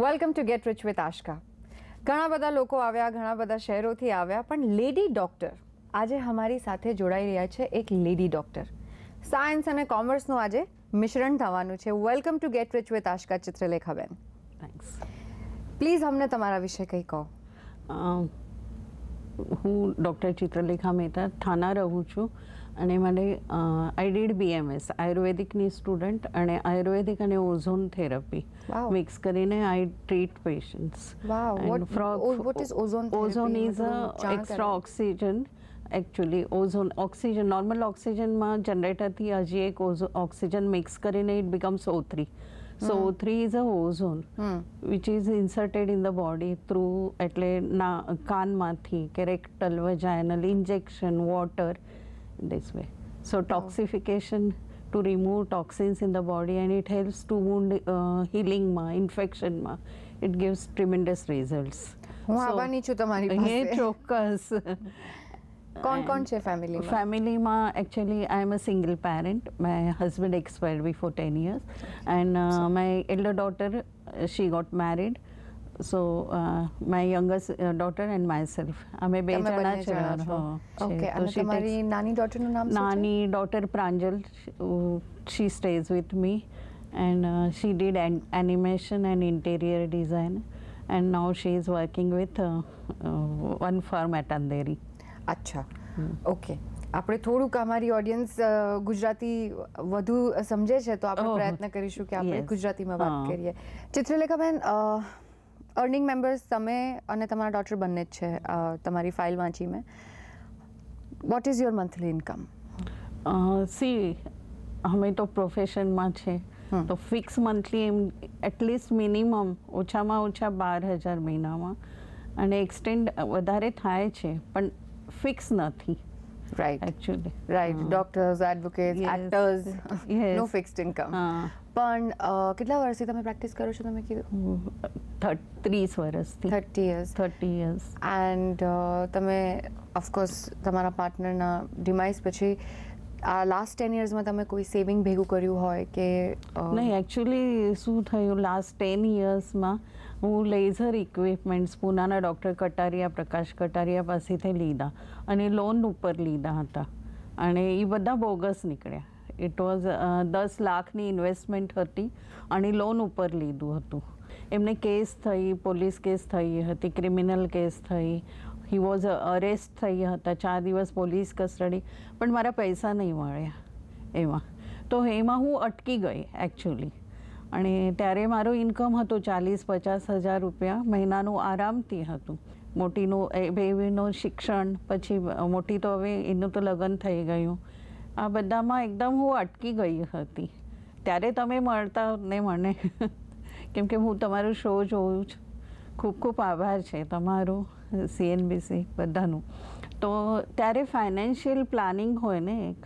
Welcome to get rich with Aashka. ઘણા બધા લોકો આવ્યા, ઘણા બધા શહેરોથી આવ્યા, પણ લેડી ડૉક્ટર આજે અમારી સાથે જોડાઈ રહ્યા છે. એક લેડી ડૉક્ટર, સાયન્સ અને કોમર્સનું આજે મિશ્રણ થવાનું છે. Welcome to get rich with Ashka ચિત્રલેખાબેન. થેન્ક્સ. પ્લીઝ અમને તમારા વિશે કંઈ કહો. હું ડૉક્ટર ચિત્રલેખા મહેતા થાના રહું છું અને મને આઈ ડીડ BMS આયુર્વેદિકની સ્ટુડન્ટ અને આયુર્વેદિક અને ઓઝોન થેરપી મિક્સ કરીને I treat patients. What is ozone therapy? Ozone is extra oxygen. Actually oxygen normal ઓક્સિજનમાં જનરેટરથી હજી એક ઓક્સિજન મિક્સ કરીને it becomes O3. So O3 is a ozone which is inserted in the body through એટલે કાનમાંથી કે rectal vaginal injection water this way. So toxification to remove toxins in the body and it helps to wound healing માં infection માં it gives tremendous results. હું આવવાની છું તમારી પાસે. એ ચોક્કસ. કોણ છે ફેમિલીમાં? ફેમિલીમાં actually I am a single parent. My husband expired before 10 years and my elder daughter she got married. So my youngest daughter and myself અમે બે જણા છે. ઓકે. અને તમારી નાની ડોટરનું નામ શું છે? નાની daughter Pranjal, she stays with me and she did animation and interior design and now she is working with one firm at Andheri. અચ્છા, ઓકે. આપણે થોડુંક અમારી ઓડિયન્સ ગુજરાતી વધુ સમજે છે તો આપણે પ્રયત્ન કરીશું કે આપણે ગુજરાતીમાં વાત કરીએ. ચિત્રલેખાબેન, અર્નિંગ મેમ્બર્સ તમે અને તમારા ડોટર બંને જ છે. તમારી ફાઇલ વાંચી મેં. What is your monthly income? C, અમે તો પ્રોફેશનમાં છે તો ફિક્સ મંથલી એમ એટલીસ્ટ મિનિમમ ઓછામાં ઓછા 12,000 મહિનામાં અને એક્સટેન્ડ વધારે થાય છે પણ ફિક્સ નથી. Right, actually right. Doctors, advocates, actors, no fixed income. પણ કેટલા વર્ષથી તમે પ્રેક્ટિસ કરો છો? તમે કીધું 30 વર્ષથી. 30 years. એન્ડ તમે ઓફકોર્સ તમારા પાર્ટનરના ડિમાઇસ પછી આ લાસ્ટ 10 yearsમાં તમે કોઈ સેવિંગ ભેગું કર્યું હોય કે નહીં? એકચ્યુઅલી શું થયું, લાસ્ટ 10 yearsમાં હું લેઝર ઇક્વિપમેન્ટ્સ પૂનાના ડૉક્ટર કટારિયા, પ્રકાશ કટારિયા પાસેથી લીધા અને લોન ઉપર લીધા હતા અને એ બધા બોગસ નીકળ્યા. ઇટ વોઝ 10 લાખની ઇન્વેસ્ટમેન્ટ હતી અને લોન ઉપર લીધું હતું. એમને કેસ થઈ, પોલીસ કેસ થઈ હતી, ક્રિમિનલ કેસ થઈ, હી વોઝ અરેસ્ટ થઈ હતા, 4 દિવસ પોલીસ કસ્ટડી, પણ મારા પૈસા નહીં મળ્યા એમાં. તો એમાં હું અટકી ગઈ એકચ્યુઅલી. અને ત્યારે મારો ઇન્કમ હતો 40-50 હજાર રૂપિયા મહિનાનું આરામથી હતું. મોટીનું બેબીનું શિક્ષણ, પછી મોટી તો હવે એનું તો લગ્ન થઈ ગયું. આ બધામાં એકદમ હું અટકી ગઈ હતી. ત્યારે તમે મળતા ને મને કેમ કે હું તમારું શો જોઉં છું. ખૂબ ખૂબ આભાર છે તમારો, CNBC બધાનું. તો ત્યારે ફાઇનાન્શિયલ પ્લાનિંગ હોય ને એક,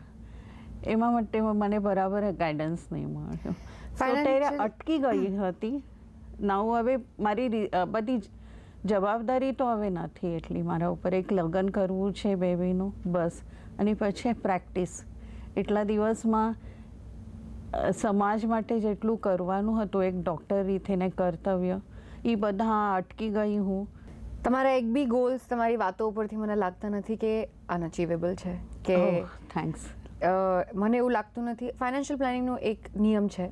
એમાં માટે મને બરાબર ગાઈડન્સ નહીં મળ્યો. ત્યારે અટકી ગઈ હતી. નાવ હવે મારી બધી જવાબદારી તો હવે નથી એટલી મારા ઉપર. એક લગ્ન કરવું છે બેબીનું, બસ. અને પછી પ્રેક્ટિસ. એટલા દિવસમાં સમાજ માટે જેટલું કરવાનું હતું એક ડૉક્ટર રીતેને કર્તવ્ય, એ બધા અટકી ગઈ હું. તમારા એક બી ગોલ્સ તમારી વાતો ઉપરથી મને લાગતા નથી કે અનઅચીવેબલ છે કે? થેન્ક્સ. મને એવું લાગતું નથી. ફાઇનાન્શિયલ પ્લાનિંગનો એક નિયમ છે,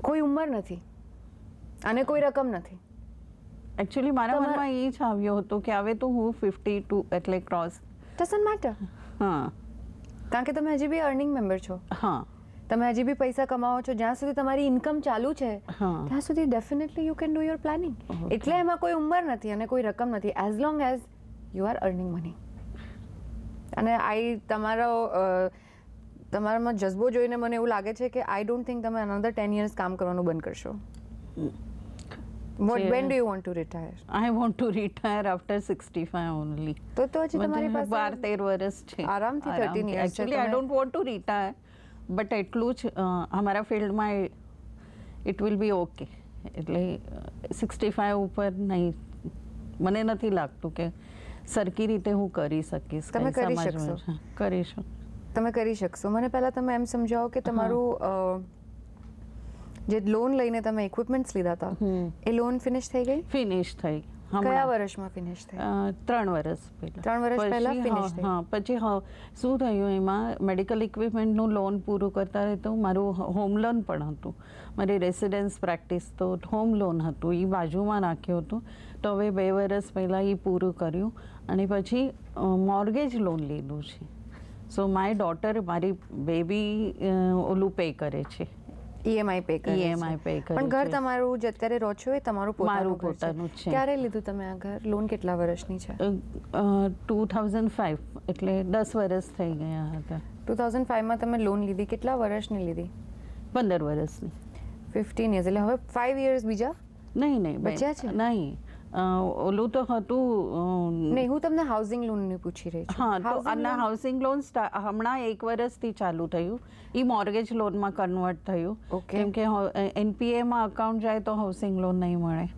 કોઈ ઉંમર નથી અને કોઈ રકમ નથી. એકચ્યુઅલી મારા મનમાં એ જ આવ્યો હતો કે હવે તો હું 52 એટલે ક્રોસ ડઝન્ટ મેટર. હા, કારણ કે તમે હજી બી અર્નિંગ મેમ્બર છો. હા, તમે હજી બી પૈસા કમાવો છો. જ્યાં સુધી તમારી ઇન્કમ ચાલુ છે ત્યાં સુધી definitely you can do your planning. એટલે એમાં કોઈ ઉંમર નથી અને કોઈ રકમ નથી, as long as you are earning money. અને તમારામાં જજ્બો જોઈને મને એવું લાગે છે કે આઈ ડોન્ટ થિંક તમે અનધર 10 years કામ કરવાનું બંધ કરશો. When do you want to retire? I want to retire after 65 only. તો હજી તમારી પાસે 12-13 વર્ષ છે આરામથી. 13 years. Actually I don't want to retire, but એટલું જ અમારા ફિલ્ડમાં ઇટ વિલ બી ઓકે. એટલે 65 ઉપર નહીં, મને નથી લાગતું કે સરખી રીતે હું કરી શકીશ. તમે કરી શકશો? કરીશું. તમે કરી શકશો. મને પહેલાં તમે એમ સમજાવો કે તમારું જે લોન લઈને તમે ઇક્વિપમેન્ટ્સ લીધા હતા એ લોન ફિનિશ થઈ ગઈ? ફિનિશ થઈ. કયા વર્ષમાં ફિનિશ થઈ? 3 વર્ષ પહેલા. 3 વર્ષ પહેલા ફિનિશ થઈ. હા, પછી શું થયું, એમાં મેડિકલ ઇક્વિપમેન્ટનું લોન પૂરું કરતા રહેતું. મારું હોમ લોન પણ હતું, મારી રેસિડેન્સ પ્રેક્ટિસ, તો હોમ લોન હતું, એ બાજુમાં રાખ્યું હતું. તો હવે 2 વર્ષ પહેલાં એ પૂરું કર્યું અને પછી મોર્ગેજ લોન લીધું છે. સો માય ડોટર, મારી બેબી ઓલું પે કરે છે, ઈએમઆઈ પે કરે. ઈએમઆઈ પે કરે. પણ ઘર તમારું જે અત્યારે રહો છો એ તમારું પોતાનું છે. ક્યારે લીધું તમે આ ઘર? લોન કેટલા વર્ષની છે? 2005, એટલે 10 વર્ષ થઈ ગયા હતા. 2005 માં તમે લોન લીધી. કેટલા વર્ષની લીધી? 15 વર્ષની. 15 years. એટલે હવે 5 years બીજા નહીં બચ્યા છે? નહીં, ઓલું તો હતું નહીં. હું તમને હાઉસિંગ લોનની પૂછી રહી છું. હા, તો આના હાઉસિંગ લોન હમણાં 1 વર્ષથી ચાલુ થયું. એ મોર્ગેજ લોનમાં કન્વર્ટ થયું. કેમ કે એનપીએમાં અકાઉન્ટ જાય તો હાઉસિંગ લોન નહીં મળે,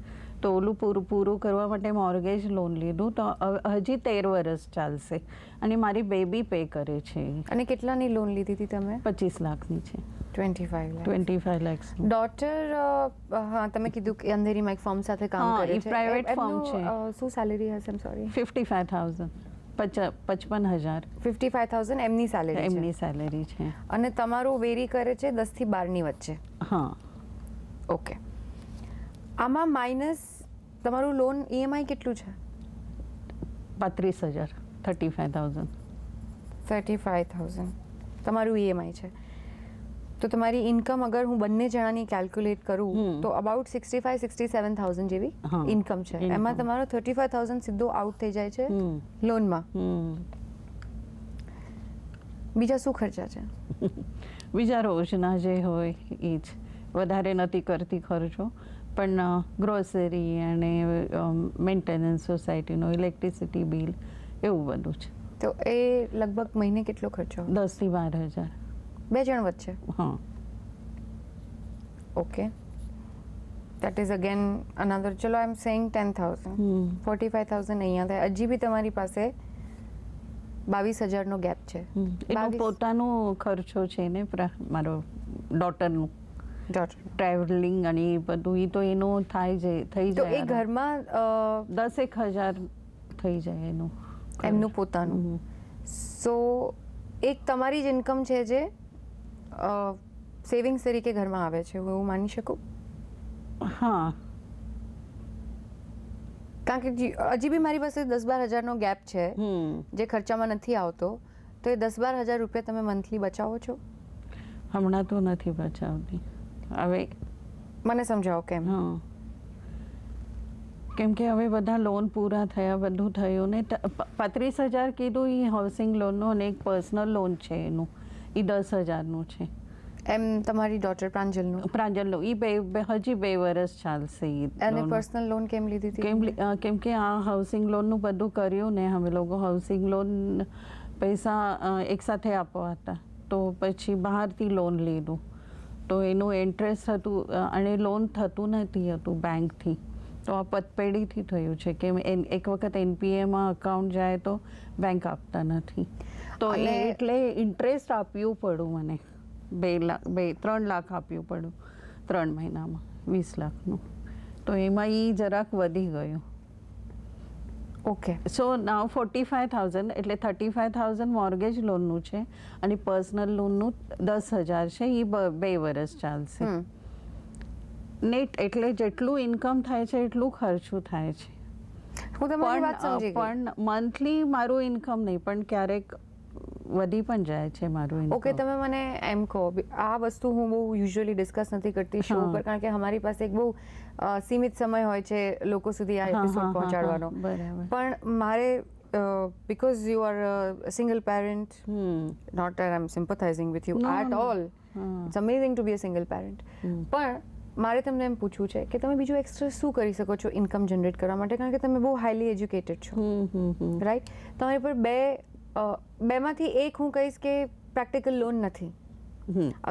તો ઓલું પૂરું કરવા માટે મોર્ગેજ લોન લીધું. તો હજી 13 વર્ષ ચાલશે અને મારી બેબી પે કરે છે. અને કેટલાની લોન લીધી હતી તમે? 25 લાખની છે. 25 lakhs. ડોટર, હા, તમે કીધું કે અંધેરીમાં એક ફર્મ સાથે કામ કરે છે. પ્રાઇવેટ ફર્મ છે. શું સેલેરી હશે? આમ સોરી. 55,000. 55,000. 55,000 એમની સેલેરી? એમની સેલેરી છે. અને તમારું વેરી કરે છે 10 થી 12 ની વચ્ચે? હા. ઓકે. આમાં માઇનસ તમારું લોન ઈએમઆઈ કેટલું છે? 35,000. 35,000. 35,000 તમારું ઈએમઆઈ છે. તો તમારી ઇન્કમ અગર હું બંને જણાની કેલ્ક્યુલેટ કરું તો અબાઉટ 65,000-67,000 જેવી ઇન્કમ છે. એમાં તમારો 35,000 સીધો આઉટ થઈ જાય છે લોનમાં. બીજા શું ખર્ચા છે? બીજા રોજના જે હોય એ જ. વધારે નથી કરતી ખર્ચો, પણ ગ્રોસરી અને મેન્ટેનન્સ, સોસાયટીનો ઇલેક્ટ્રિસિટી બિલ, એવું બધું છે. તો એ લગભગ મહિને કેટલો ખર્ચો? 10,000 થી 12,000. 2 જણ વચ્ચે? હા. Okay. that is again another, ચલો આઈ એમ સેઇંગ 10,000. 45,000 અહીંયા થાય. હજી બી તમારી પાસે 22,000 નો ગેપ છે. એનો પોતાનો ખર્ચો છે ને, મારો ડોટરનું ટ્રાવેલિંગ અને એ બધું, એ તો એનું થઈ જાય. તો એ ઘરમાં 10,000 થઈ જાય એનું, એમનું પોતાનું. સો એક તમારી જ ઇન્કમ છે જે સેવિંગ્સ તરીકે ઘરમાં આવે છે, હું એવું માની શકું? હા. કારણ કે હજી બી મારી પાસે 10-12,000 નો ગેપ છે જે ખર્ચામાં નથી આવતો. તો એ 10-12,000 રૂપિયા તમે મંથલી બચાવો છો? હમણાં તો નથી બચાવતી. હવે મને સમજાવો કેમ? હા, કેમ કે હવે બધા લોન પૂરા થયા, બધું થયું ને. 35,000 કીધું એ હાઉસિંગ લોનનું, અને એક પર્સનલ લોન છે એનું, એ 10,000નું છે. એમ તમારી ડોટર પ્રાંજલનું? પ્રાંજલનું એ હજી 2 વર્ષ ચાલશે. અને પર્સનલ લોન કેમ લીધી હતી? કેમ કે આ હાઉસિંગ લોનનું બધું કર્યું ને અમે લોકો. હાઉસિંગ લોન પૈસા એકસાથે આપવા હતા, તો પછી બહારથી લોન લીધું. તો એનું ઇન્ટરેસ્ટ હતું અને લોન થતું નથી હતું બેંકથી. તો આ પતપેઢીથી થયું છે કે એક વખત એનપીએમાં અકાઉન્ટ જાય તો બેંક આપતા નથી. તો એટલે ઇન્ટરેસ્ટ આપ્યું પડ્યું મને. 3 લાખ આપ્યું પડ્યું 3 મહિનામાં, 20 લાખનું. તો એમાં એ જરાક વધી ગયું. ઓકે. સો નાવ 45,000, એટલે 35,000 મોર્ગેજ લોનનું છે અને પર્સનલ લોનનું 10,000 છે. એ 2 વર્ષ ચાલશે. નેટ એટલે જેટલું ઇન્કમ થાય છે એટલું ખર્ચું થાય છે. પણ મંથલી મારું ઇન્કમ નહીં, પણ ક્યારેક વધી પણ જાય છે મારું ઇન્કમ. ઓકે. તમે મને એમ કહો, આ વસ્તુ હું બહુ યુઝ્યુઅલી ડિસ્કસ નથી કરતી શો પર, કારણ કે અમારી પાસે એક બહુ સીમિત સમય હોય છે લોકો સુધી આ એપિસોડ પહોંચાડવાનો. પણ મારે because you are a single parent, not that I'm sympathizing with you at all. It's amazing to be a single parent. પણ મારે તમને એમ પૂછવું છે કે તમે બીજું એક્સ્ટ્રા શું કરી શકો છો ઇન્કમ જનરેટ કરવા માટે? કારણ કે તમે બહુ હાઈલી એજ્યુકેટેડ છો, રાઈટ? તમારી પર બેમાંથી એક હું કહીશ કે પ્રેક્ટિકલ લોન નથી.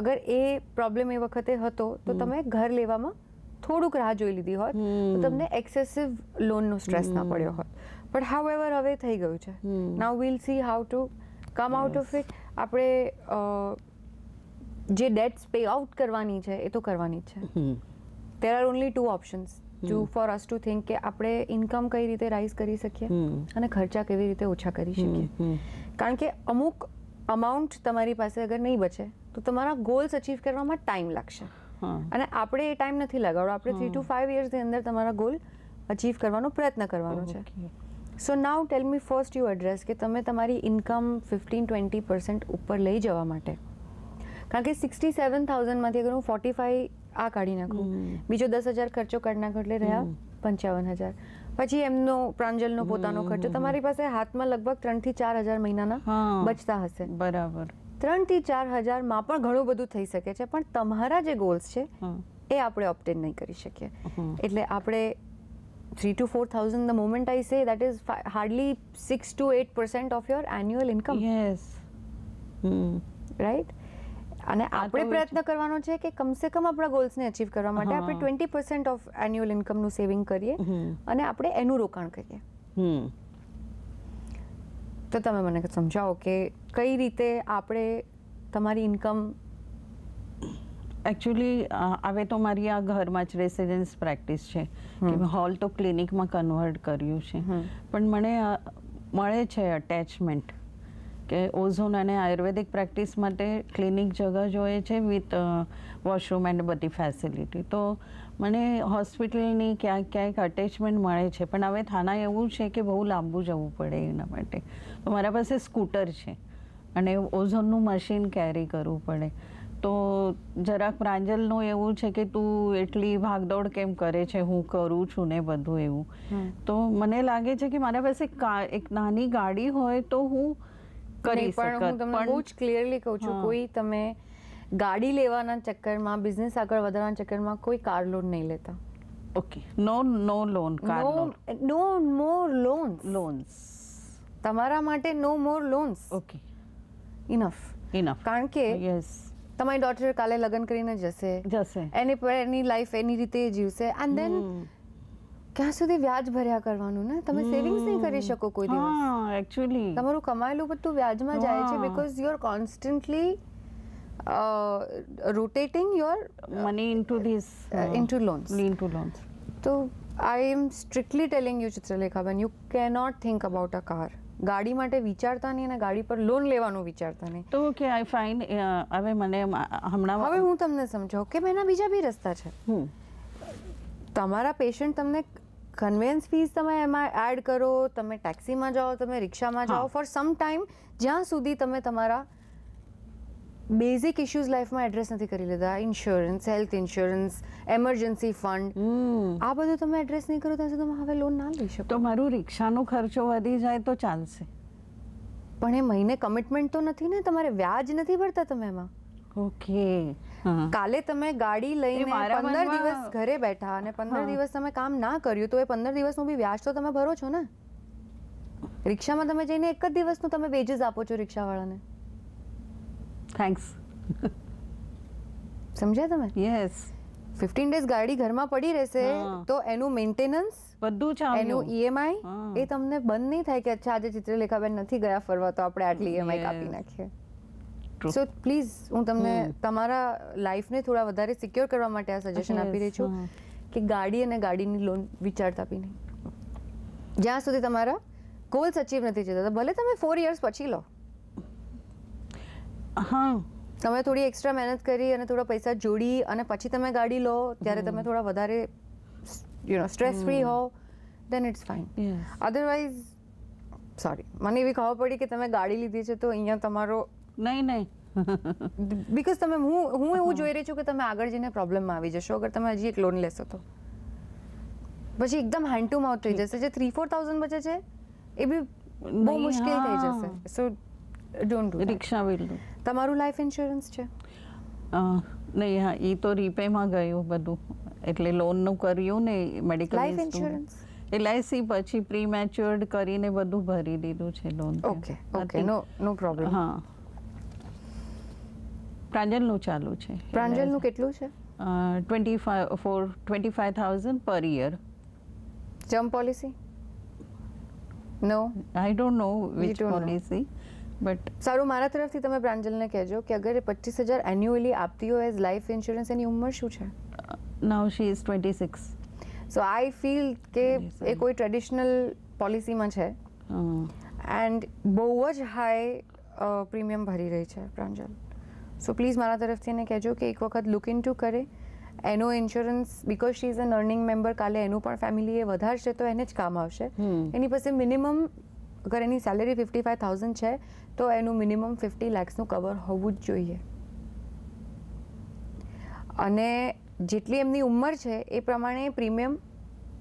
અગર એ પ્રોબ્લેમ એ વખતે હતો તો તમે ઘર લેવામાં થોડુંક રાહ જોઈ લીધી હોત તો તમને એક્સેસિવ લોનનો સ્ટ્રેસ ના પડ્યો હોત. બટ હાઉએવર હવે થઈ ગયું છે. Now we'll see how to come out of it. આપણે જે ડેટ્સ પે આઉટ કરવાની છે એ તો કરવાની જ છે. There are only 2 options for us to think કે આપણે ઇન્કમ કઈ રીતે રાઇઝ કરી શકીએ અને ખર્ચા કેવી રીતે ઓછા કરી શકીએ. કારણ કે અમુક અમાઉન્ટ તમારી પાસે અગર નહીં બચે તો તમારા ગોલ્સ અચીવ કરવામાં ટાઈમ લાગશે અને આપણે એ ટાઈમ નથી લગાડવો. આપણે 3 to 5 યર્સની અંદર તમારા ગોલ અચીવ કરવાનો પ્રયત્ન કરવાનો છે. સો નાઉ ટેલ મી ફર્સ્ટ યુ એડ્રેસ કે તમે તમારી ઇન્કમ 15-20% ઉપર લઈ જવા માટે, કારણ કે 67,000માંથી અગર હું 45 આ કાઢી નાખું, બીજો 10,000 ખર્ચો કાઢી નાખો એટલે રહ્યા 55,000. પછી એમનો પ્રાંજલનો પોતાનો ખર્ચો, તમારી પાસે હાથમાં લગભગ 3 થી 4,000 મહિનાના બચતા હશે. બરાબર. 3 થી 4,000 માં પણ ઘણું બધું થઈ શકે છે, પણ તમારા જે ગોલ્સ છે એ આપણે ઓબ્ટેન નહીં કરી શકીએ. એટલે આપણે 3 to 4,000 the moment I say that is hardly 6 to 8% of your annual income. Yes. Right? અને આપણે પ્રયત્ન કરવાનો છે કે કમસે કમ આપણા ગોલ્સને અચીવ કરવા માટે આપણે 20% ઓફ એન્યુઅલ ઇન્કમનું સેવિંગ કરીએ અને આપણે એનું રોકાણ કરીએ. તો તમે મને સમજાવો કે કઈ રીતે આપણે તમારી ઇન્કમ. એકચ્યુઅલી હવે તો મારી આ ઘરમાં જ રેસિડેન્સ પ્રેક્ટિસ છે કે હોલ તો ક્લિનિકમાં કન્વર્ટ કર્યું છે, પણ મને મળે છે અટેચમેન્ટ કે ઓઝોન અને આયુર્વેદિક પ્રેક્ટિસ માટે ક્લિનિક જગા જોઈએ છે વિથ વોશરૂમ એન્ડ બધી ફેસિલિટી. તો મને હોસ્પિટલની ક્યાંક અટેચમેન્ટ મળે છે, પણ હવે થાના એવું છે કે બહુ લાંબુ જવું પડે એના માટે. તો મારા પાસે સ્કૂટર છે અને ઓઝોનનું મશીન કેરી કરવું પડે. તો જરાક પ્રાંજલનું એવું છે કે તું એટલી ભાગદોડ કેમ કરે છે, હું કરું છું ને બધું એવું. તો મને લાગે છે કે મારા પાસે એક નાની ગાડી હોય તો હું કરી શકત. હું તમને બહુ જ ક્લિયરલી કહું છું, કોઈ તમે ગાડી લેવાના ચક્કરમાં, બિઝનેસ આગળ વધારવાના ચક્કરમાં કોઈ કાર લોન નહીં લેતા. Okay. No loan. Car loan. No more loans. તમારા માટે no more loans. Okay. Enough. કારણ કે યસ, તમારી ડોટર કાલે લગ્ન કરીને જશે, એની લાઈફ એની રીતે જીવશે, એન્ડ દેન ક્યાં સુધી વ્યાજ ભર્યા કરવાનું ને? તમે સેવિંગ્સ નહીં કરી શકો કોઈ દિવસ. એકચ્યુઅલી તમારું કમાયેલું બધું વ્યાજમાં જાય છે, because you are constantly rotating your money into loans. તો I am strictly telling you ચિત્રલેખાબેન, you cannot think about a car. ગાડી માટે વિચારતા નહીં અને ગાડી પર લોન લેવાનું વિચારતા નહીં. તો ઓકે, આઈ ફાઇન. હવે મને હમણાં હવે હું તમને સમજાવું કે એના બીજા બી રસ્તા છે. તમારા પેશન્ટ તમને કન્વેન્સ ફીસ તમે એમાં એડ કરો, તમે ટેક્સીમાં જાઓ, તમે રિક્ષામાં જાઓ ફોર સમ ટાઈમ, જ્યાં સુધી તમે તમારા બેઝિક ઇશ્યુઝ લાઈફમાં એડ્રેસ નથી કરી લીધા. Insurance, health insurance, emergency fund, આ બધું તમે એડ્રેસ નહીં કરો ત્યાં સુધી તમે હવે લોન ના લઈ શકો. તો મારું રિક્ષાનો ખર્ચો વધી જાય તો ચાલશે, પણ એ મહિને કમિટમેન્ટ તો નથી ને, તમારે વ્યાજ નથી ભરતા તમે એમાં. ઓકે. કાલે તમે ગાડી લઈને 15 દિવસ ઘરે બેઠા અને 15 દિવસ તમે કામ ના કર્યું તો એ 15 દિવસનું બી વ્યાજ તો તમે ભરો છો ને. રિક્ષામાં તમે જઈને એક જ દિવસનું તમે વેજીસ આપો છો રિક્ષાવાળાને. થેન્ક્સ. સમજ્યા તમે? યસ. 15 ડેઝ ગાડી ઘરમાં પડી રહેશે તો એનું મેન્ટેનન્સ બધું ચાલે, એનું ઈએમઆઈ એ તમને બંધ નહીં થાય કે અચ્છા આજે ચિત્રલેખાબેન નથી ગયા ફરવા તો આપણે આટલી ઈએમઆઈ કાપી નાખીએ. સો પ્લીઝ હું તમને તમારા લાઈફને થોડા વધારે સિક્યોર કરવા માટે આ સજેશન આપી રહી છું કે ગાડી અને ગાડીની લોન વિચારતા બી નહીં. જ્યાં સુધી તમારા ગોલ્સ અચીવ નથી થતા, ભલે તમે 4 યર્સ પછી લો. તમે થોડી એક્સ્ટ્રા મહેનત કરી અને થોડા પૈસા જોડી અને પછી તમે ગાડી લો ત્યારે તમે થોડા વધારે સ્ટ્રેસ ફ્રી હો, દેન ઇટ્સ ફાઇન. અધરવાઇઝ સોરી, મને એવી ખબર પડી કે તમે ગાડી લીધી છે તો અહીંયા તમારો નહીં બીકોઝ તમે હું એવું જોઈ રહી છું કે તમે આગળ જઈને પ્રોબ્લેમમાં આવી જશો અગર તમે હજી એક લોન લેશો તો. પછી એકદમ હેન્ડ ટુ માઉથ થઈ જશે. જે 3-4,000 બચે છે એ બી બહુ મુશ્કેલ થઈ જશે. સો don't do. Rickshaw will do. તમારું લાઈફ ઇન્સ્યોરન્સ છે? નહીં, હા, એ તો રીપેમાં ગયું બધું, એટલે લોનનું કર્યું ને મેડિકલ લાઈફ ઇન્સ્યોરન્સ LIC પછી પ્રી મેચ્યોર્ડ કરીને બધું ભરી દીધું છે લોન. Okay okay, no problem. હા, પ્રાંજલનું ચાલુ છે. પ્રાંજલનું કેટલું છે? 25,000 per year. Term policy? No, I don't know which policy, but સારું, મારા તરફથી તમે પ્રાંજલને કહેજો કે અગર એ 25,000 એન્યુઅલી આપતી હોય એઝ લાઈફ ઇન્સ્યોરન્સ, એની ઉંમર શું છે? નાઉ she is 26. So I feel કે એ કોઈ ટ્રેડિશનલ પોલિસીમાં છે એન્ડ બહુ જ હાઈ પ્રીમિયમ ભરી રહી છે પ્રાંજલ. સો પ્લીઝ મારા તરફથી એને કહેજો કે એક વખત લુક ઇન ટુ કરે એનો insurance, because she is an earning member. કાલે એનું પણ ફેમિલી એ વધારશે તો એને જ કામ આવશે. એની પાસે મિનિમમ, અગર એની સેલેરી 55,000 છે તો એનું મિનિમમ 50 લાખનું કવર હોવું જ જોઈએ. અને જેટલી એમની ઉંમર છે એ પ્રમાણે પ્રીમિયમ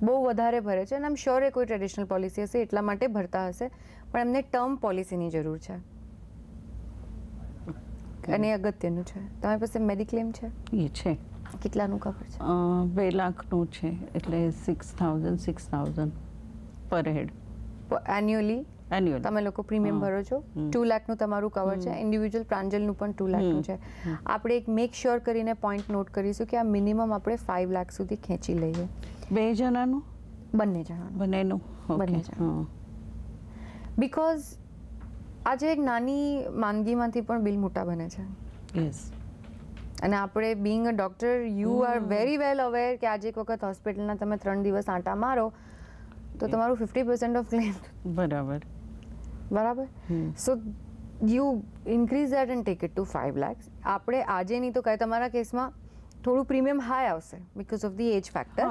બહુ વધારે ભરે છે અને આમ શ્યોર એ કોઈ ટ્રેડિશનલ પોલિસી હશે એટલા માટે ભરતા હશે, પણ એમને ટર્મ પોલિસીની જરૂર છે અને એ અગત્યનું છે. તમારી પાસે મેડિક્લેમ છે? એ છે. કેટલાનું કવર છે? 2 લાખનું છે, એટલે 6,000 પર હેડ એન્યુઅલી એન્યુઅલ. તમે લોકો પ્રીમિયમ ભરો છો. 2 લાખનું તમારું કવર છે. ઇન્ડિવિજ્યુઅલ પ્રાંજલનું પણ 2 લાખનું છે. આપણે એક મેક શ્યોર કરીને પોઈન્ટ નોટ કરીશું કે આ મિનિમમ આપણે 5 લાખ સુધી ખેંચી લઈએ. 2 જણાનું? બંને જણાનું. બંનેનું? બંને જણાનું. બિકોઝ આજે એક નાની માંદગીમાંથી પણ બિલ મોટા બને છે. યસ. અને આપણે being a doctor, you are very well aware કે આજે એક વખત હોસ્પિટલના તમે 3 દિવસ આંટા મારો તો તમારું 50% ઓફ ક્લેમ. બરાબર. So you increase that and take it to 5 lakh. આપણે આજે નહીં તો કાંઈ તમારા કેસમાં થોડું પ્રીમિયમ હાઈ આવશે because of the age factor,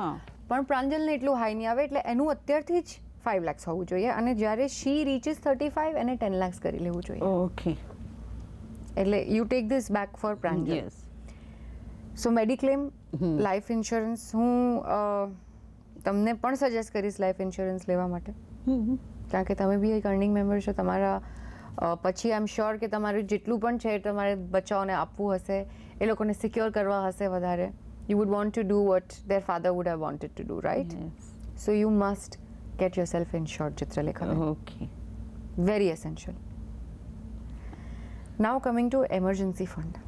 પણ પ્રાંજલને એટલું હાઈ નહીં આવે, એટલે એનું અત્યારથી જ 5 લાખ હોવું જોઈએ અને જ્યારે શી રીચીસ 35 એને 10 લાખ કરી લેવું જોઈએ. ઓકે. એટલે you take this back for Pranjal. Yes. So mediclaim, life insurance, હું તમને પણ સજેસ્ટ કરીશ લાઈફ ઇન્સ્યોરન્સ લેવા માટે, કારણ કે તમે બી એક અર્નિંગ મેમ્બર છો. તમારા પછી આઈ એમ શ્યોર કે તમારું જેટલું પણ છે તમારે બચ્ચાઓને આપવું હશે, એ લોકોને સિક્યોર કરવા હશે વધારે. You would want to do vote there father would have wanted to do, right? So you must get yourself insured, Chitralekha. Okay. Very essential. Now coming to emergency fund.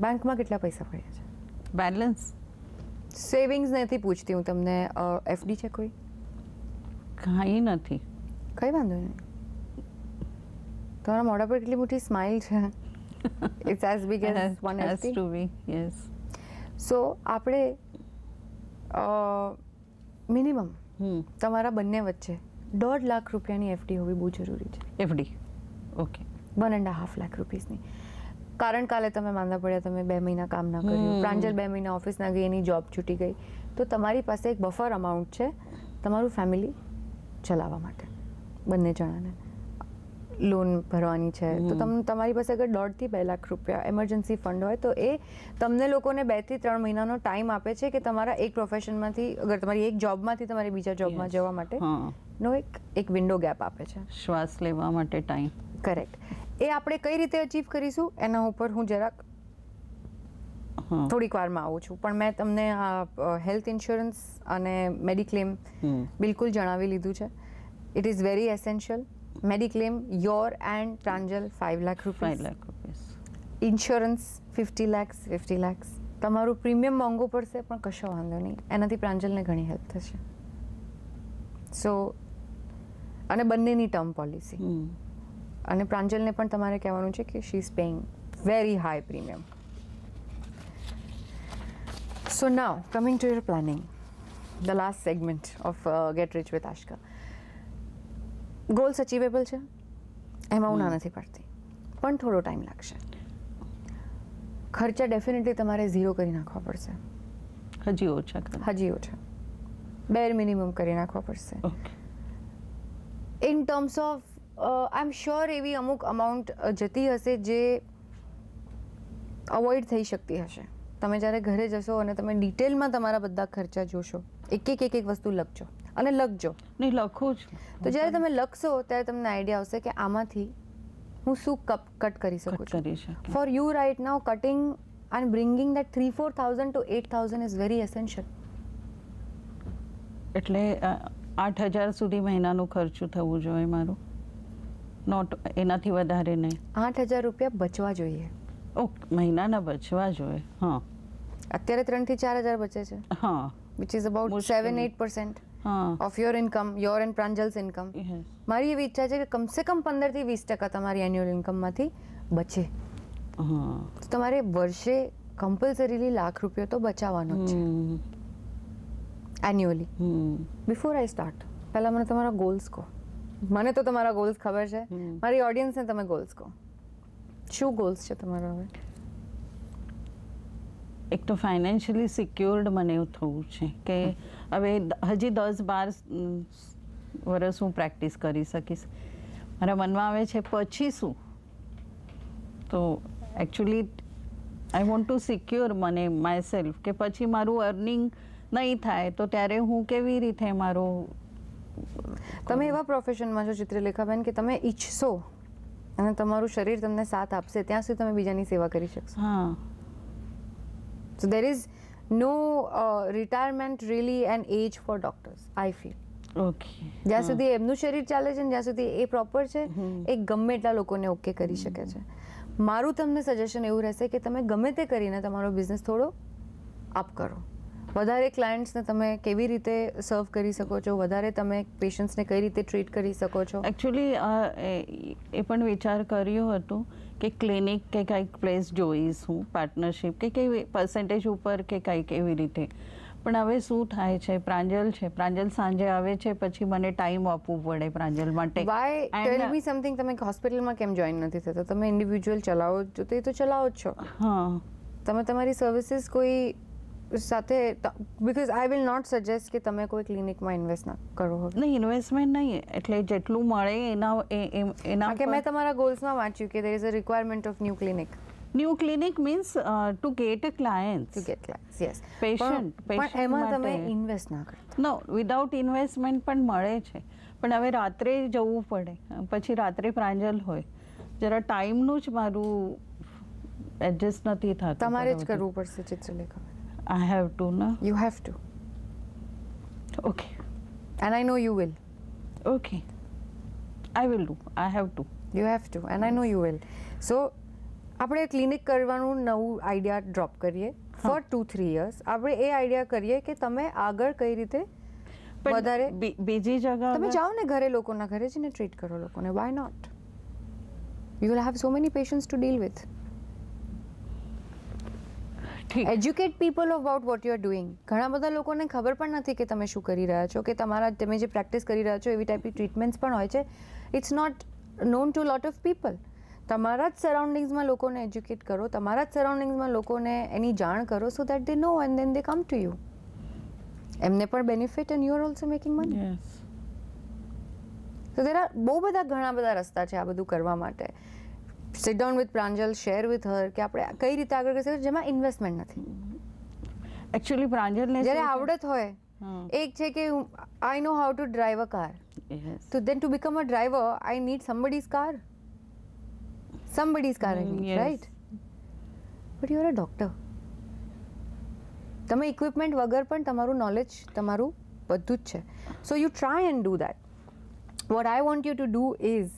Bank માં કેટલા પૈસા પડ્યા છે? Balance. Savings નથી પૂછતી હું તમને. FD છે કોઈ? કાંઈ નથી. કઈ વાંધો નહીં. તમારા મોઢા પર કેટલી મોટી સ્માઇલ છે. It's as big as one FD. Has to be, yes. So આપણે મિનિમમ તમારા બંને વચ્ચે 1.5 લાખ રૂપિયાની એફડી હોવી બહુ જરૂરી છે. એફડી. ઓકે. 1.5 લાખ રૂપીસની. કારણ કાલે તમે માંદા પડ્યા, તમે 2 મહિના કામ ના કર્યું, પ્રાંજલ 2 મહિના ઓફિસ ના ગઈ, એની જોબ છૂટી ગઈ, તો તમારી પાસે એક બફર અમાઉન્ટ છે તમારું ફેમિલી ચલાવવા માટે. બંને જણાને લોન ભરવાની છે તો તમારી પાસે અગર 1.5 થી 2 લાખ રૂપિયા એમરજન્સી ફંડ હોય તો એ તમને લોકોને 2 થી 3 મહિનાનો ટાઈમ આપે છે કે તમારા એક પ્રોફેશનમાંથી, અગર તમારી એક જોબમાંથી તમારી બીજા જોબમાં જવા માટે નો એક વિન્ડો ગેપ આપે છે, શ્વાસ લેવા માટે ટાઈમ. કરેક્ટ. એ આપણે કઈ રીતે અચીવ કરીશું એના ઉપર હું જરાક થોડીક વારમાં આવું છું, પણ મેં તમને આ હેલ્થ ઇન્સ્યોરન્સ અને મેડિક્લેમ બિલકુલ જણાવી લીધું છે. It is very essential. Mediclaim your and Pranjal 5 lakh rupees, insurance 50 lakh. તમારું પ્રીમિયમ મોંઘું પડશે પણ કશો વાંધો નહીં, એનાથી પ્રાંજલને ઘણી હેલ્પ થશે. સો અને બંનેની ટર્મ પોલિસી, અને પ્રાંજલને પણ તમારે કહેવાનું છે કે she is paying very high premium. So now coming to your planning, the last segment of get rich with Ashka. Goals achievable છે, એમાં હું ના નથી પાડતી, પણ થોડો ટાઈમ લાગશે. ખર્ચા ડેફિનેટલી તમારે 0 કરી નાખવા પડશે. હજી ઓછા. બેર મિનિમમ કરી નાખવા પડશે. In terms of I am sure એવી અમુક અમાઉન્ટ જતી હશે જે અવોઇડ થઈ શકતી હશે. તમે જ્યારે ઘરે જશો અને તમે ડિટેલમાં તમારા બધા ખર્ચા જોશો, એક વસ્તુ લખજો અને લખજો. નહીં, લખું છું. તો જ્યારે તમે લખશો ત્યારે તમને આઈડિયા આવશે કે આમાંથી હું શું કટ કરી શકું છું. For you right now cutting and bringing that 3,000-4,000 to 8,000 is very essential. એટલે 8,000 સુધી મહિનાનું ખર્ચું થવું જોઈએ મારું, નોટ એનાથી વધારે નહીં. 8,000 રૂપિયા બચવા જોઈએ. ઓકે, મહિનાના બચવા જોઈએ. હા, અત્યારે 3,000 થી 4,000 બચે છે. હા, which is about 7-8%. Of your income, your and Pranjal's income. મારી એવી ઈચ્છા છે કે કમસે કમ 15 થી 20% તમારી એન્યુઅલ ઇન્કમમાંથી બચે. તો તમારે વર્ષે કમ્પલસરીલી ₹1,00,000 તો બચાવવાનો જ છે એન્યુઅલી. બિફોર આઈ સ્ટાર્ટ, પહેલાં મને તમારા ગોલ્સ કહો. મને તો તમારા ગોલ્સ ખબર છે, મારી ઓડિયન્સને તમે ગોલ્સ કહો. શું ગોલ્સ છે તમારા હવે? એક તો ફાઇનાન્શિયલી સિક્યોર્ડ મને એવું થવું છે કે હવે હજી 10-12 વર્ષ હું પ્રેક્ટિસ કરી શકીશ. મારા મનમાં આવે છે પછી શું, તો actually I want to secure મને માય સેલ્ફ કે પછી મારું અર્નિંગ નહીં થાય તો ત્યારે હું કેવી રીતે મારું. તમે એવા પ્રોફેશનમાં છો ચિત્રલેખાબેન કે તમે ઈચ્છશો અને તમારું શરીર તમને સાથ આપશે ત્યાં સુધી તમે બીજાની સેવા કરી શકશો. હા. So there is no retirement really an age for doctors, I feel. Okay. જ્યાં સુધી એમનું શરીર ચાલે છે ને જ્યાં સુધી એ પ્રોપર છે, એ ગમે એટલા લોકોને ઓકે કરી શકે છે. મારું તમને સજેશન એવું રહેશે કે તમે ગમે તે કરીને તમારો બિઝનેસ થોડો અપ કરો. વધારે ક્લાયન્ટ્સને તમે કેવી રીતે સર્વ કરી શકો છો, વધારે તમે પેશન્ટ્સને કઈ રીતે ટ્રીટ કરી શકો છો. એકચ્યુઅલી એ પણ વિચાર કર્યો હતો કે ક્લિનિક કે કંઈક પ્લેસ જોઈશ હું, પાર્ટનરશિપ કે કેવી પર્સન્ટેજ ઉપર કે કંઈક એવી રીતે. પણ હવે શું થાય છે, પ્રાંજલ છે, પ્રાંજલ સાંજે આવે છે પછી મને ટાઈમ આપવું પડે પ્રાંજલ માટે. વાય ટેલ મી સમથિંગ, તમે હોસ્પિટલમાં કેમ જોઈન નથી થતા? તમે ઇન્ડિવિજ્યુઅલ ચલાવો છો તો એ તો ચલાવો જ છો. હા. તમે તમારી સર્વિસીસ કોઈ સાથે, because I will not suggest કે તમે કોઈ ક્લિનિકમાં ઇન્વેસ્ટ ના કરો. નહીં, ઇન્વેસ્ટમેન્ટ નહીં, એટલે જેટલું મળે એના કે મેં તમારા ગોલ્સમાં વાંચ્યું કે there is a requirement of new clinic. New clinic means to get a clients. To get clients, yes. Patient પણ એમાં તમે ઇન્વેસ્ટ ના કરતા. નો, વિધાઉટ ઇન્વેસ્ટમેન્ટ પણ મળે છે. પણ હવે રાત્રે જવું પડે, પછી રાત્રે પ્રાંજલ હોય, જરા ટાઈમનું જ મારું એડજસ્ટ નથી થતું. તમારે જ કરવું પડશે Chitralekha. I have to, no? You have to. Okay. And I know you will. Okay. I will do. I have to. You have to. And I know you will. So, આપણે ક્લિનિક કરવાનું નવું idea drop કરીએ four 2-3 years. આપણે એ idea કરીએ કે તમે આગળ કઈ રીતે વધારે બીજી જગ્યા તમે જાઓ ને ઘરે, લોકોના ઘરે જઈને ટ્રીટ કરો લોકોને. Why not? You will have so many patients to deal with. Educate people about what you are doing. ઘણા બધા લોકોને ખબર પણ નથી કે તમે શું કરી રહ્યા છો, કે તમે જે પ્રેક્ટિસ કરી રહ્યા છો એવી ટાઈપની ટ્રીટમેન્ટ્સ પણ હોય છે. It's not known to lot of people. તમારા જ સરાઉન્ડિંગ્સમાં લોકોને એજ્યુકેટ કરો, તમારા જ સરાઉન્ડિંગ્સમાં લોકોને એની જાણ કરો, so that they know and then they come to you. એમને પણ benefit and you are also making money. તો બહુ બધા ઘણા બધા રસ્તા છે આ બધું કરવા માટે. Sit down with Pranjal, share with her કે આપણે કઈ રીતે આગળ કરી શકીએ જેમાં ઇન્વેસ્ટમેન્ટ નથી. એકચ્યુઅલી પ્રાંજલને જ્યારે આવડત હોય, એક છે કે I know how to drive a car, તો then to become a driver I need somebody's car. Somebody's car I need, right? But you are a doctor. તમે ઇક્વિપમેન્ટ વગર પણ તમારું નોલેજ, તમારું બધું જ છે. So you try and do that. What I want you to do is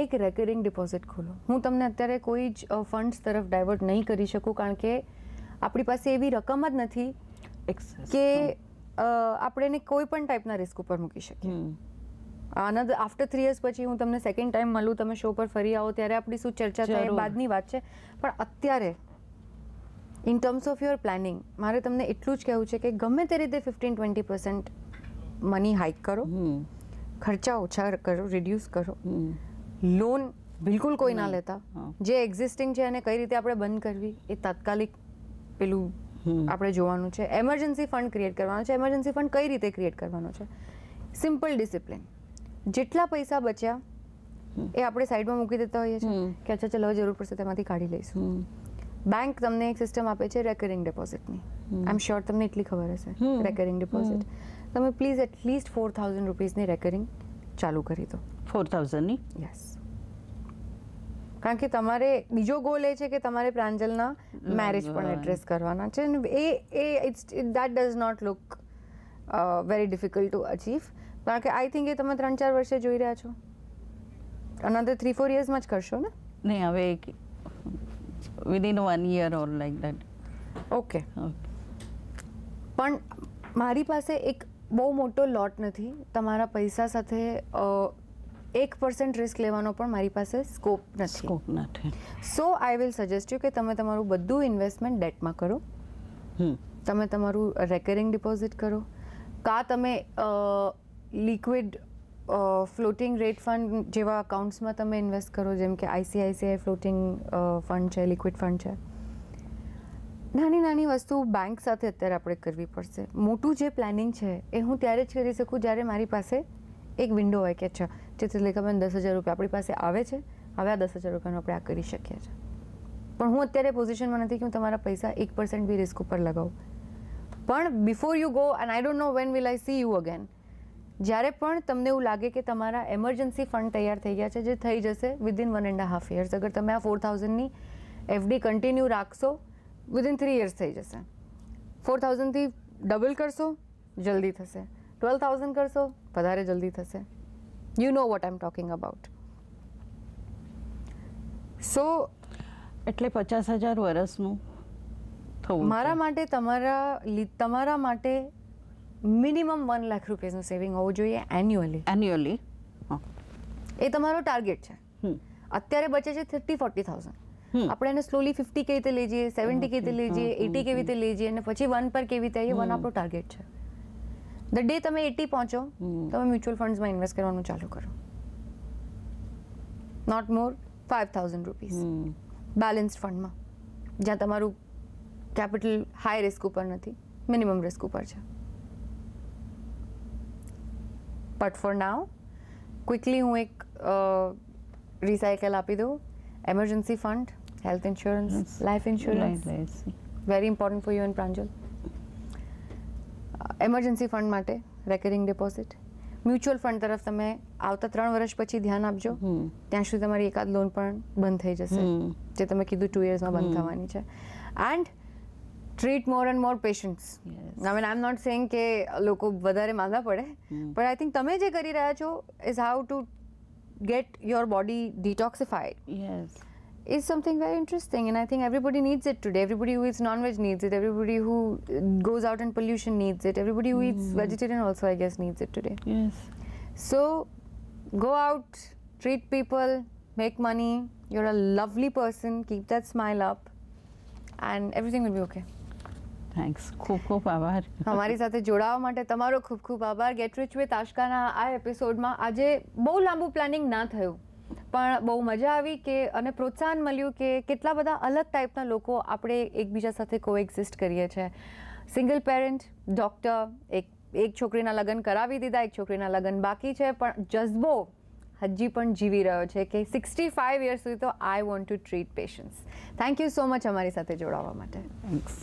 એક રેકરિંગ deposit ખોલો. હું તમને અત્યારે કોઈ જ ફંડ્સ તરફ ડાયવર્ટ નહીં કરી શકું, કારણ કે આપણી પાસે એવી રકમ જ નથી કે આપણે કોઈ પણ ટાઈપના રિસ્ક ઉપર મૂકી શકીએ. આફ્ટર 3 years પછી હું તમને સેકન્ડ ટાઈમ મળું, તમે શો પર ફરી આવો, ત્યારે આપણી શું ચર્ચા થાય એ બાદની વાત છે. પણ અત્યારે in terms of your planning મારે તમને એટલું જ કહેવું છે કે ગમે તે રીતે 15-20% મની હાઇક કરો, ખર્ચા ઓછા કરો, રિડ્યુસ કરો, લોન બિલકુલ કોઈ ના લેતા. જે એક્ઝિસ્ટિંગ છે એને કઈ રીતે આપણે બંધ કરવી એ તાત્કાલિક પેલું આપણે જોવાનું છે. એમરજન્સી ફંડ ક્રિએટ કરવાનો છે. એમરજન્સી ફંડ કઈ રીતે ક્રિએટ કરવાનો છે? Simple discipline. જેટલા પૈસા બચ્યા એ આપણે સાઈડમાં મૂકી દેતા હોઈએ છીએ કે અચ્છા ચલો જરૂર પડશે તેમાંથી કાઢી લઈશું. બેંક તમને એક સિસ્ટમ આપે છે રેકરિંગ ડિપોઝિટની. આઈ એમ શ્યોર તમને એટલી ખબર હશે રેકરિંગ ડિપોઝિટ. તમે પ્લીઝ એટલીસ્ટ 4,000 રૂપીસની રેકરિંગ ચાલુ કરી દો. 4,000ની? યસ. કારણ કે તમારે બીજો ગોલ એ છે કે તમારે પ્રાંજલના મેરેજ પણ એડ્રેસ કરવાના છે. That does not look very difficult to achieve. કારણ કે આઈ થિંક એ તમે 3-4 વર્ષે જોઈ રહ્યા છો. અનધર 3-4 yearsમાં જ કરશો ને? નહીં, હવે within 1 year or like that. Okay. પણ મારી પાસે એક બહુ મોટો લોટ નથી. તમારા પૈસા સાથે 1% રિસ્ક લેવાનો પણ મારી પાસે સ્કોપ નથી. સો આઈ વિલ સજેસ્ટ યુ કે તમે તમારું બધું ઇન્વેસ્ટમેન્ટ ડેટમાં કરો. તમે તમારું રેકરિંગ ડિપોઝિટ કરો, કાં તમે લિક્વિડ ફ્લોટિંગ રેટ ફંડ જેવા અકાઉન્ટ્સમાં તમે ઇન્વેસ્ટ કરો, જેમ કે ICICI ફ્લોટિંગ ફંડ છે, લિક્વિડ ફંડ છે. નાની નાની વસ્તુ બેંક સાથે અત્યારે આપણે કરવી પડશે. મોટું જે પ્લાનિંગ છે એ હું ત્યારે જ કરી શકું જ્યારે મારી પાસે એક વિન્ડો હોય કે અચ્છા ચિત્રલેખાબેન 10,000 રૂપિયા આપણી પાસે આવે છે, હવે આ 10,000 રૂપિયાનું આપણે આ કરી શકીએ છીએ. પણ હું અત્યારે પોઝિશનમાં નથી કે હું તમારા પૈસા 1% બી રિસ્ક ઉપર લગાવું. પણ before you go, and I don't no when will I C you again, જ્યારે પણ તમને એવું લાગે કે તમારા એમરજન્સી ફંડ તૈયાર થઈ ગયા છે, જે થઈ જશે વિધિન 1.5 years. અગર તમે આ 4,000ની FD કન્ટિન્યુ રાખશો, વિધિન 3 years થઈ જશે. 4,000થી ડબલ કરશો, જલ્દી થશે. 12,000 કરશો, વધારે જલ્દી થશે. You know what I am talking about. So એટલે 50,000 વર્ષનું થવું મારા માટે, તમારા માટે મિનિમમ 1 લાખ રૂપિયાનું સેવિંગ હોવું જોઈએ એન્યુઅલી. એ તમારો ટાર્ગેટ છે. અત્યારે બચે છે 30,000-40,000. આપણે એને સ્લોલી 50 કેવી રીતે લઈ જઈએ, 70 કેવી રીતે લઈ જઈએ, 80 કેવી રીતે લઈ જઈએ, અને પછી 1 પર કેવી રીતે આવીએ, 1 આપણો ટાર્ગેટ છે. ધ ડે તમે 80 પહોંચો, તમે મ્યુચ્યુઅલ ફંડ્સમાં ઇન્વેસ્ટ કરવાનું ચાલુ કરો. નોટ મોર 5,000 રૂપીઝ બેલેન્સ્ડ ફંડમાં, જ્યાં તમારું કેપિટલ હાઈ રિસ્ક ઉપર નથી, મિનિમમ રિસ્ક ઉપર છે. બટ ફોર નાઉ ક્વિકલી હું એક રિસાયકલ આપી દઉં. Emergency fund, health insurance, life insurance, very important for you and Pranjal. Emergency fund માટે રેકરિંગ ડિપોઝિટ. મ્યુચ્યુઅલ ફંડ તરફ તમે આવતા 3 વર્ષ પછી ધ્યાન આપજો. ત્યાં સુધી તમારી એકાદ લોન પણ બંધ થઈ જશે, જે તમે કીધું 2 yearsમાં બંધ થવાની છે. And treat more and more patients. I mean I am not saying કે લોકો વધારે માંદા પડે, પણ આઈ થિંક તમે જે કરી રહ્યા છો is how to get your body detoxified. Yes. Is something very interesting, and I think everybody needs it today. Everybody who eats non-veg needs it. Everybody who goes out in pollution needs it. Everybody who eats vegetarian also, I guess, needs it today. Yes. So go out, treat people, make money. You're a lovely person. Keep that smile up, and everything will be okay. Thanks. ખૂબ ખૂબ આભાર અમારી સાથે જોડાવા માટે. તમારો ખૂબ ખૂબ આભાર. ગેટ રિચ વિથ આશકાના આ એપિસોડમાં આજે બહુ લાંબુ પ્લાનિંગ ના થયું, પણ બહુ મજા આવી કે અને પ્રોત્સાહન મળ્યું કે કેટલા બધા અલગ ટાઈપના લોકો આપણે એકબીજા સાથે કોએક્ઝિસ્ટ કરીએ છીએ. સિંગલ પેરેન્ટ, ડૉક્ટર, એક છોકરીના લગ્ન કરાવી દીધા, એક છોકરીના લગ્ન બાકી છે, પણ જઝ્બો હજી પણ જીવી રહ્યો છે કે 65 years સુધી તો I want to treat patients. Thank you so much અમારી સાથે જોડાવા માટે. થેન્ક્સ.